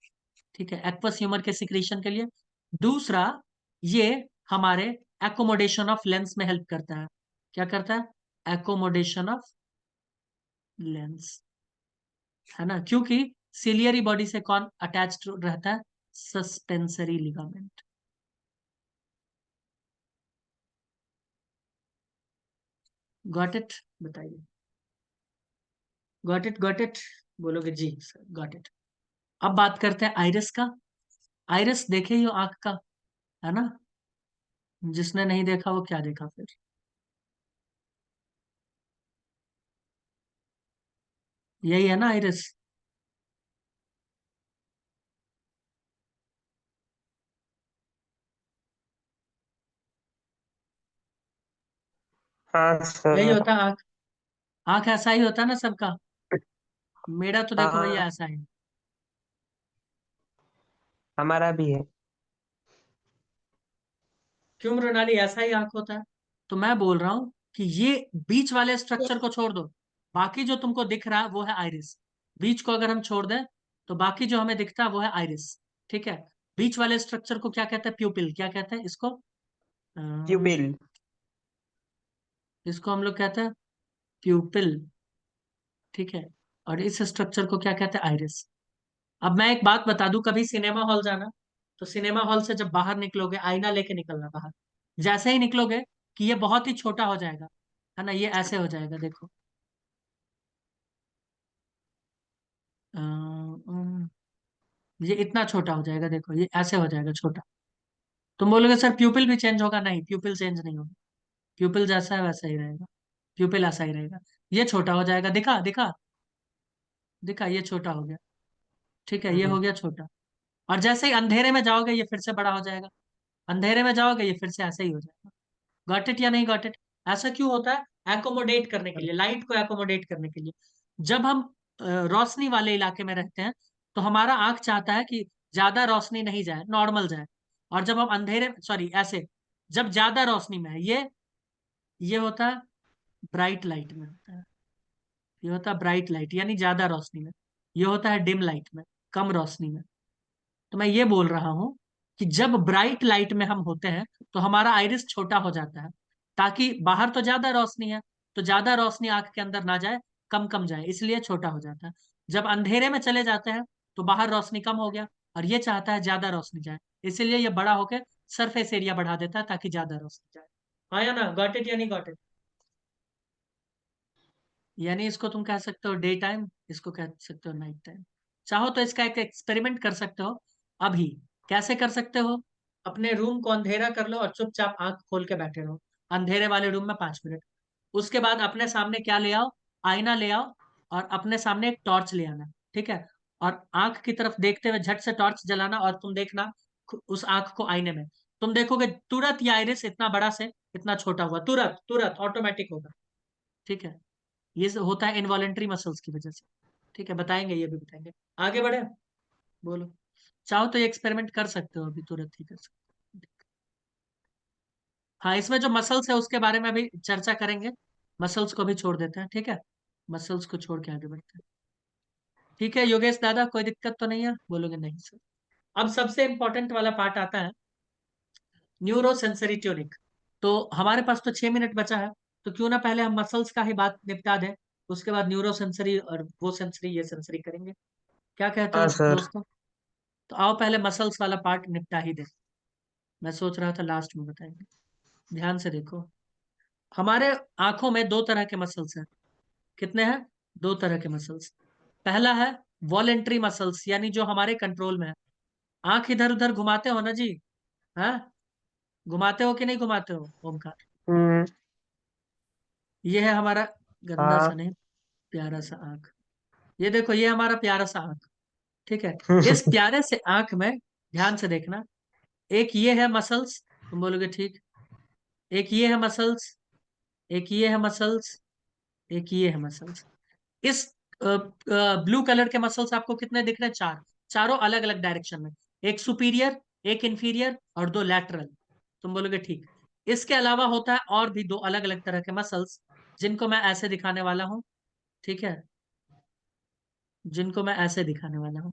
ठीक है, एक्वस ह्यूमर के सिक्रीशन के लिए। दूसरा, ये हमारे एकोमोडेशन ऑफ लेंस में हेल्प करता है। क्या करता है? एकोमोडेशन ऑफ लेंस, है ना, क्योंकि सिलियरी बॉडी से कौन अटैच्ड रहता है? Suspensory ligament. Got it? बताइए। Got it? Got it? बोलोगे जी सर गॉट इट। अब बात करते हैं आइरिस का। आइरिस देखे ही हो, आंख का, है ना? जिसने नहीं देखा वो क्या देखा फिर? यही है ना आइरिस? हाँ यही सर। होता है आंख। आंख ऐसा ही होता है ना सबका। मेरा तो देखो भैया हाँ, ऐसा ही। हमारा भी है। क्यों मृणाली, ऐसा ही आंख होता है? तो मैं बोल रहा हूं कि ये बीच वाले स्ट्रक्चर को छोड़ दो, बाकी जो तुमको दिख रहा है वो है आइरिस। बीच को अगर हम छोड़ दें तो बाकी जो हमें दिखता है वो है आइरिस। ठीक है। बीच वाले स्ट्रक्चर को क्या कहते हैं? प्यूपिल। क्या कहते हैं इसको? प्यूपिल। इसको हम लोग कहते हैं प्यूपिल। ठीक है। और इस स्ट्रक्चर को क्या कहते हैं? आइरिस। अब मैं एक बात बता दूं, कभी सिनेमा हॉल जाना, तो सिनेमा हॉल से जब बाहर निकलोगे आईना लेके निकलना बाहर। जैसे ही निकलोगे कि ये बहुत ही छोटा हो जाएगा, है ना, ये ऐसे हो जाएगा देखो। ये इतना छोटा हो जाएगा देखो, ये ऐसे हो जाएगा छोटा। तुम बोलोगे सर प्यूपिल भी चेंज होगा? नहीं, प्यूपिल चेंज नहीं होगा। प्यूपिल जैसा है वैसा ही रहेगा। प्यूपिल ऐसा ही रहेगा। ये छोटा हो जाएगा, दिखा दिखा दिखा, ये छोटा हो गया। ठीक है, ये हम्म। हो गया छोटा। और जैसे ही अंधेरे में जाओगे ये फिर से बड़ा हो जाएगा। अंधेरे में जाओगे ये फिर से ऐसे ही हो जाएगा। गॉट इट या नहीं गॉट इट? ऐसा क्यों होता है? एकोमोडेट करने के लिए, लाइट को एकोमोडेट करने के लिए। जब हम रोशनी वाले इलाके में रहते हैं तो हमारा आंख चाहता है कि ज्यादा रोशनी नहीं जाए, नॉर्मल जाए। और जब हम अंधेरे, सॉरी ऐसे, जब ज्यादा रोशनी में है, ये होता है ब्राइट लाइट में होता है। ये होता है ब्राइट लाइट यानी ज्यादा रोशनी में। ये होता है डिम लाइट में, कम रोशनी में। तो मैं ये बोल रहा हूं कि जब ब्राइट लाइट में हम होते हैं तो हमारा आइरिस छोटा हो जाता है, ताकि बाहर तो ज्यादा रोशनी है, तो ज्यादा रोशनी आंख के अंदर ना जाए, कम कम जाए, इसलिए छोटा हो जाता है। जब अंधेरे में चले जाते हैं तो बाहर रोशनी कम हो गया, और ये चाहता है ज्यादा रोशनी जाए, इसीलिए ये बड़ा होकर सरफेस एरिया बढ़ा देता है ताकि ज्यादा रोशनी जाए। हाँ या ना? गॉट इट या नहीं गॉट इट? यानी इसको तुम कह सकते हो डे टाइम, इसको कह सकते हो नाइट टाइम। चाहो तो इसका एक एक्सपेरिमेंट कर सकते हो अभी। कैसे कर सकते हो? अपने रूम को अंधेरा कर लो और चुपचाप आंख खोल के बैठे रहो अंधेरे वाले रूम में 5 मिनट। उसके बाद अपने सामने क्या ले आओ? आईना ले आओ, और अपने सामने एक टॉर्च ले आना। ठीक है। और आंख की तरफ देखते हुए झट से टॉर्च जलाना, और तुम देखना उस आंख को आईने में। तुम देखोगे तुरंत ये आइरिस इतना बड़ा से इतना छोटा हुआ, तुरंत तुरंत ऑटोमेटिक होगा। ठीक है। ये होता है इनवॉलेंट्री मसल्स की वजह से। ठीक है, बताएंगे, ये भी बताएंगे। आगे बढ़े? बोलो। चाहो तो ये एक्सपेरिमेंट कर सकते हो, अभी तुरंत ही कर सकते हो। हाँ, इसमें जो मसल्स है उसके बारे में अभी चर्चा करेंगे। मसल्स को भी छोड़ देते हैं, ठीक है। मसल्स को छोड़ के आगे बढ़ते हैं। ठीक है योगेश दादा, कोई दिक्कत तो नहीं है? बोलोगे नहीं सर। अब सबसे इंपॉर्टेंट वाला पार्ट आता है, न्यूरो सेंसरी ट्यूनिंग। तो हमारे पास तो 6 मिनट बचा है, तो क्यों ना पहले हम मसल्स का ही बात निपटा दें, उसके बाद न्यूरो सेंसरी और वो सेंसरी ये सेंसरी करेंगे। क्या कहते हाँ हो सर। दोस्तों? तो आओ पहले मसल्स वाला पार्ट निपटा ही दे। मैं सोच रहा था लास्ट में बताएंगे। ध्यान से देखो। हमारे आंखों में दो तरह के मसल्स हैं। कितने हैं? दो तरह के मसल्स। पहला है वॉलेंट्री मसल्स, यानी जो हमारे कंट्रोल में है। आंख इधर उधर घुमाते हो ना जी? हाँ, घुमाते हो कि नहीं घुमाते हो ओमकार? हम्म। ये है हमारा गंदा सा हाँ। नहीं, प्यारा सा आंख। ये देखो, ये हमारा प्यारा सा आंख। ठीक है। इस प्यारे से आंख में ध्यान से देखना, एक ये है मसल्स। तुम बोलोगे ठीक। एक ये है मसल्स, एक ये है मसल्स, एक ये है मसल्स। इस ब्लू कलर के मसल्स आपको कितने दिख रहे हैं? चार। चारों अलग अलग डायरेक्शन में, एक सुपीरियर, एक इंफीरियर और दो लैटरल। तुम बोलोगे ठीक। इसके अलावा होता है और भी दो अलग अलग तरह के मसल्स, जिनको मैं ऐसे दिखाने वाला हूं। ठीक है, जिनको मैं ऐसे दिखाने वाला हूं।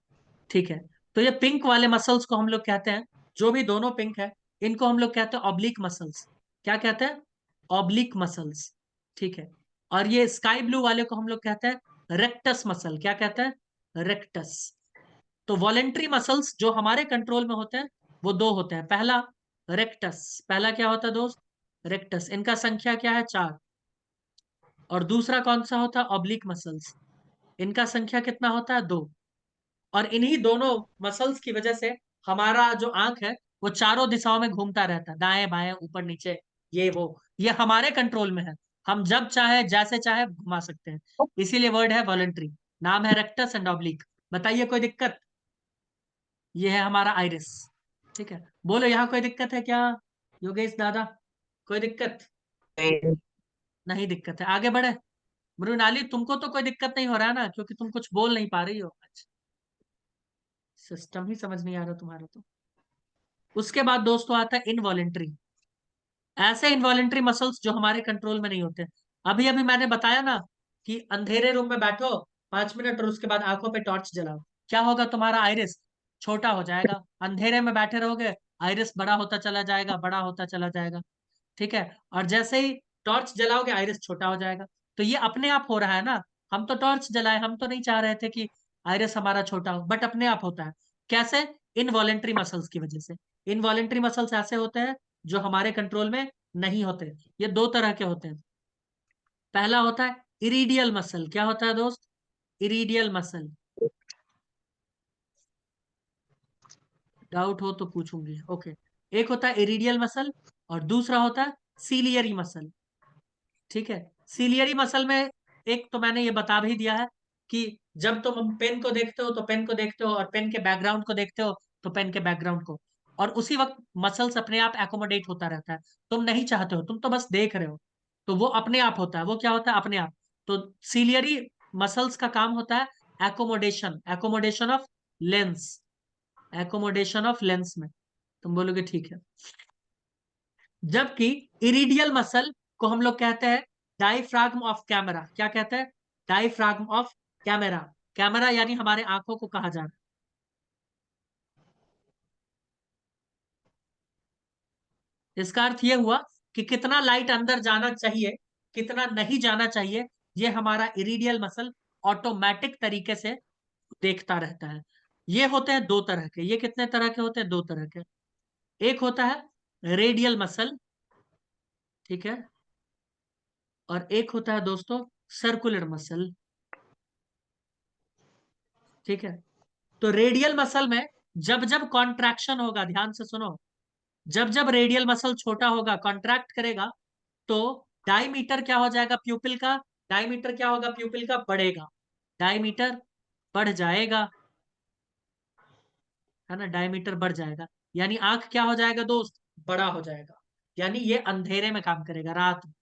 ठीक है। तो ये पिंक वाले मसल्स को हम लोग कहते हैं, जो भी दोनों पिंक है, इनको हम लोग कहते हैं ऑब्लिक मसल्स। क्या कहते हैं? ऑब्लिक मसल्स, ठीक है। और ये स्काई ब्लू वाले को हम लोग कहते हैं रेक्टस मसल। क्या कहते हैं? रेक्टस। तो वॉलेंट्री मसल्स जो हमारे कंट्रोल में होते हैं वो दो होते हैं। पहला रेक्टस, पहला क्या होता है दोस्त? रेक्टस, इनका संख्या क्या है? 4। और दूसरा कौन सा होता है? ऑब्लिक मसल्स, इनका संख्या कितना होता है? 2। और इन्हीं दोनों मसल्स की वजह से हमारा जो आंख है वो चारों दिशाओं में घूमता रहता है, दाएं बाएं ऊपर नीचे, ये वो, ये हमारे कंट्रोल में है। हम जब चाहे जैसे चाहे घुमा सकते हैं, इसीलिए वर्ड है वॉलेंट्री। नाम है रेक्टस एंड ऑब्लिक। बताइए कोई दिक्कत? ये है हमारा आइरिस, ठीक है। बोलो यहाँ कोई दिक्कत है क्या योगेश दादा? कोई दिक्कत? नहीं दिक्कत है, आगे बढ़े। मृणाली तुमको तो कोई दिक्कत नहीं हो रहा है ना, क्योंकि तुम कुछ बोल नहीं पा रही हो। सिस्टम ही समझ नहीं आ रहा तुम्हारा तो। उसके बाद दोस्तों आता है इनवॉलेंट्री। ऐसे इनवॉलेंट्री मसल्स जो हमारे कंट्रोल में नहीं होते। अभी अभी मैंने बताया ना कि अंधेरे रूम में बैठो 5 मिनट और उसके बाद आंखों पे टॉर्च जलाओ, क्या होगा? तुम्हारा आइरिस छोटा हो जाएगा। अंधेरे में बैठे रहोगे, आइरिस बड़ा होता चला जाएगा, बड़ा होता चला जाएगा, ठीक है। और जैसे ही टॉर्च जलाओगे आइरिस छोटा हो जाएगा। तो ये अपने आप हो रहा है ना। हम तो टॉर्च जलाए, हम तो नहीं चाह रहे थे कि आइरिस हमारा छोटा हो, बट अपने आप होता है। कैसे? इनवॉलेंट्री मसल्स की वजह से। इनवॉलेंट्री मसल्स ऐसे होते हैं जो हमारे कंट्रोल में नहीं होते। ये दो तरह के होते हैं। पहला होता है इरीडियल मसल। क्या होता है दोस्त? इरीडियल मसल। डाउट हो तो पूछूंगी, ओके। एक होता है इरीडियल मसल और दूसरा होता है सीलियरी मसल, ठीक है। सीलियरी मसल में एक तो मैंने ये बता भी दिया है कि जब तुम पेन को देखते हो तो पेन को देखते हो, और पेन के बैकग्राउंड को देखते हो तो पेन के बैकग्राउंड को, और उसी वक्त मसल्स अपने आप एकोमोडेट होता रहता है। तुम नहीं चाहते हो, तुम तो बस देख रहे हो, तो वो अपने आप होता है। वो क्या होता है? अपने आप। तो सीलियरी मसल्स का काम होता है accommodation, accommodation of lens, accommodation of lens में। तुम बोलोगे ठीक है। जबकि इरिडियल मसल को हम लोग कहते हैं डायफ्राग्म ऑफ कैमरा। क्या कहते हैं? डायफ्राग्म ऑफ कैमरा। कैमरा यानी हमारे आंखों को कहा जाना। इसका अर्थ यह हुआ कि कितना लाइट अंदर जाना चाहिए, कितना नहीं जाना चाहिए, ये हमारा इरिडियल मसल ऑटोमेटिक तरीके से देखता रहता है। ये होते हैं दो तरह के। ये कितने तरह के होते हैं? दो तरह के। एक होता है रेडियल मसल, ठीक है, और एक होता है दोस्तों सर्कुलर मसल, ठीक है। तो रेडियल मसल में जब जब कॉन्ट्रैक्शन होगा, ध्यान से सुनो, जब जब रेडियल मसल छोटा होगा, कॉन्ट्रैक्ट करेगा, तो डायमीटर क्या हो जाएगा प्यूपिल का? डायमीटर क्या होगा प्यूपिल का? बढ़ेगा। डायमीटर बढ़ जाएगा, है ना, डायमीटर बढ़ जाएगा। यानी आंख क्या हो जाएगा दोस्त? बड़ा हो जाएगा। यानी ये अंधेरे में काम करेगा, रात में।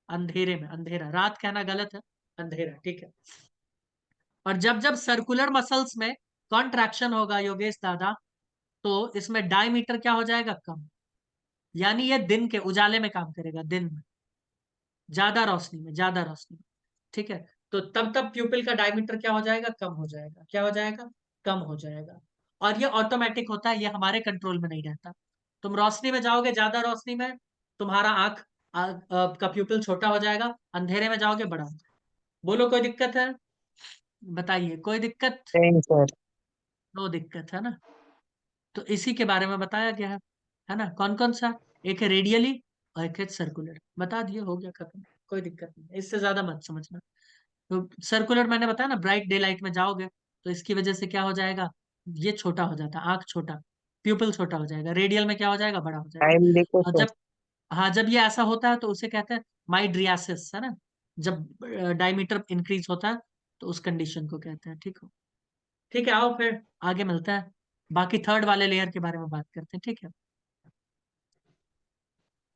अंधेरे में, अंधेरा, रात कहना गलत है, अंधेरा, ठीक है। और जब जब सर्कुलर मसल्स में कॉन्ट्रैक्शन होगा योगेश दादा, तो इसमें डायमीटर क्या हो जाएगा? कम। यानी ये दिन के उजाले में काम करेगा, दिन में, ज्यादा रोशनी में, ज्यादा रोशनी में, ठीक है। तो तब तब प्यूपिल का डायमीटर क्या हो जाएगा? कम हो जाएगा। क्या हो जाएगा? कम हो जाएगा। और ये ऑटोमेटिक होता है, ये हमारे कंट्रोल में नहीं रहता। तुम रोशनी में जाओगे, ज्यादा रोशनी में तुम्हारा आंख का प्यूपिल छोटा हो जाएगा, अंधेरे में जाओगे बड़ा हो जाएगा। बोलो कोई दिक्कत है? बताइए कोई दिक्कत? नहीं सर। नो दिक्कत, है ना। तो इसी के बारे में बताया गया है ना। कौन कौन सा? एक है रेडियली और एक है सर्कुलर। बता दिए, हो गया खत्म, कोई दिक्कत नहीं, इससे ज्यादा मत समझना। तो सर्कुलर मैंने बताया ना, ब्राइट डे लाइट में जाओगे तो इसकी वजह से क्या हो जाएगा? ये छोटा हो जाता है, आंख छोटा, प्यूपिल छोटा हो जाएगा। रेडियल में क्या हो जाएगा? बड़ा हो जाएगा। टाइम देखो और सर। जब, हाँ, जब ये ऐसा होता है तो उसे कहते हैं माइड्रियासिस, है ना। जब डायमीटर इंक्रीज होता है तो उस कंडीशन को कहते हैं, ठीक हो। ठीक है, आओ फिर आगे मिलता है, बाकी थर्ड वाले लेयर के बारे में बात करते हैं, ठीक है।